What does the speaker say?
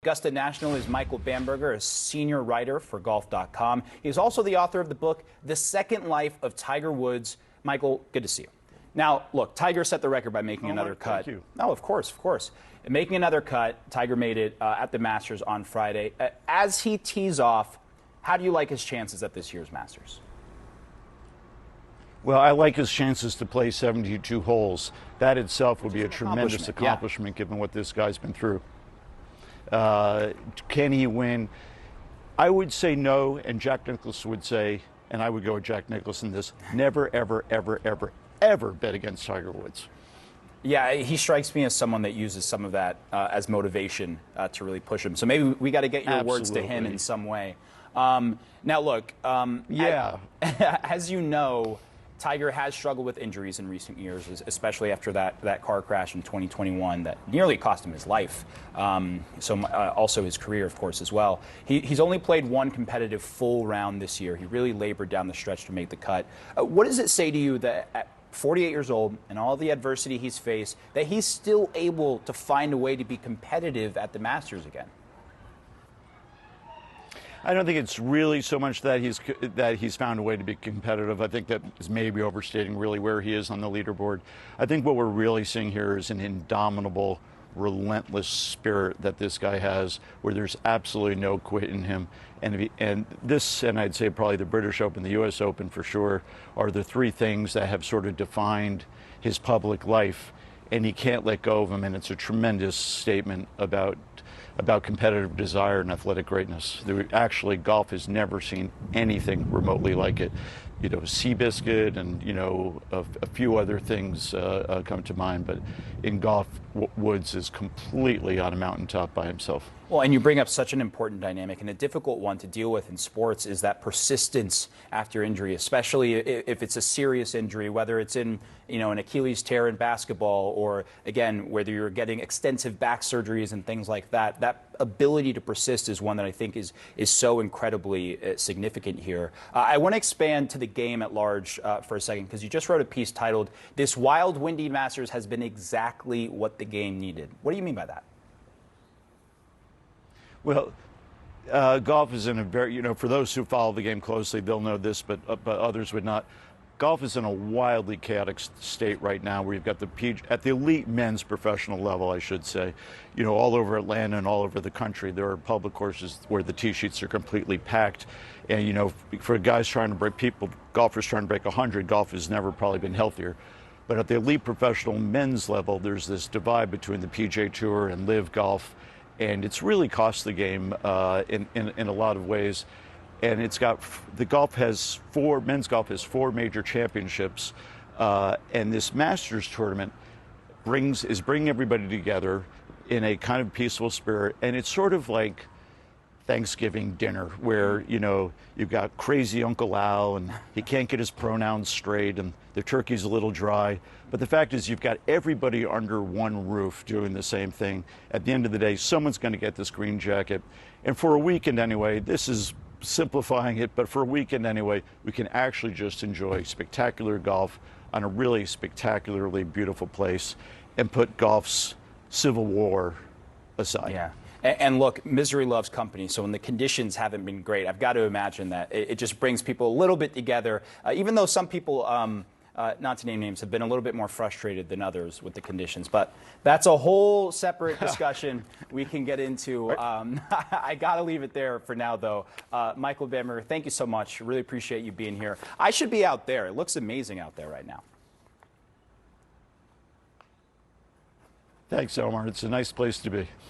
Augusta National is Michael Bamberger, a senior writer for golf.com. He's also the author of the book, The Second Life of Tiger Woods. Michael, good to see you. Now, look, Tiger set the record by making another cut. Thank you. No, of course. Making another cut, Tiger made it at the Masters on Friday. As he tees off, how do you like his chances at this year's Masters? Well, I like his chances to play 72 holes. That itself would be a tremendous accomplishment given what this guy's been through. Can he win? I would say no, and Jack Nicklaus would say, and I would go with Jack Nicklaus in this, never, ever, ever, ever, ever bet against Tiger Woods. Yeah, he strikes me as someone that uses some of that as motivation to really push him. So maybe we got to get your words to him in some way. Now, look, as you know, Tiger has struggled with injuries in recent years, especially after that car crash in 2021 that nearly cost him his life. Also his career, of course, as well. He's only played one competitive full round this year. He really labored down the stretch to make the cut. What does it say to you that at 48 years old and all the adversity he's faced, that he's still able to find a way to be competitive at the Masters again? I don't think it's really so much that he's found a way to be competitive. I think that is maybe overstating really where he is on the leaderboard. I think what we're really seeing here is an indomitable, relentless spirit that this guy has, where there's absolutely no quit in him. And this, and I'd say probably the British Open, the U.S. Open for sure, are the three things that have sort of defined his public life, and he can't let go of them. And it's a tremendous statement about competitive desire and athletic greatness. Actually, golf has never seen anything remotely like it. You know, Seabiscuit and, you know, a few other things come to mind, but in golf, Woods is completely on a mountaintop by himself. Well, and you bring up such an important dynamic, and a difficult one to deal with in sports is that persistence after injury, especially if it's a serious injury, whether it's in, an Achilles tear in basketball, or again, whether you're getting extensive back surgeries and things like that. That ability to persist is one that I think is so incredibly significant here. I want to expand to the game at large for a second, because you just wrote a piece titled, "This Wild, Windy Masters has been exactly what the game needed." What do you mean by that? Well, golf is in a very, for those who follow the game closely, they'll know this, but others would not. Golf is in a wildly chaotic state right now, where you've got at the elite men's professional level, I should say, all over Atlanta and all over the country, there are public courses where the tee sheets are completely packed. And, for guys trying to golfers trying to break 100, golf has never probably been healthier. But at the elite professional men's level, there's this divide between the PGA Tour and LIV Golf. And it's really cost the game in a lot of ways. And men's golf has four major championships. And this Masters tournament is bringing everybody together in a kind of peaceful spirit. And it's sort of like Thanksgiving dinner, where, you've got crazy Uncle Al and he can't get his pronouns straight and the turkey's a little dry. But the fact is, you've got everybody under one roof doing the same thing. At the end of the day, someone's going to get this green jacket. And for a weekend anyway, this is simplifying it, but for a weekend anyway, we can actually just enjoy spectacular golf on a really spectacularly beautiful place and put golf's civil war aside. Yeah. And look, misery loves company. So when the conditions haven't been great, I've got to imagine that it just brings people a little bit together, even though some people, not to name names, have been a little bit more frustrated than others with the conditions. But that's a whole separate discussion we can get into. I got to leave it there for now, though. Michael Bamberger, thank you so much. Really appreciate you being here. I should be out there. It looks amazing out there right now. Thanks, Omar. It's a nice place to be.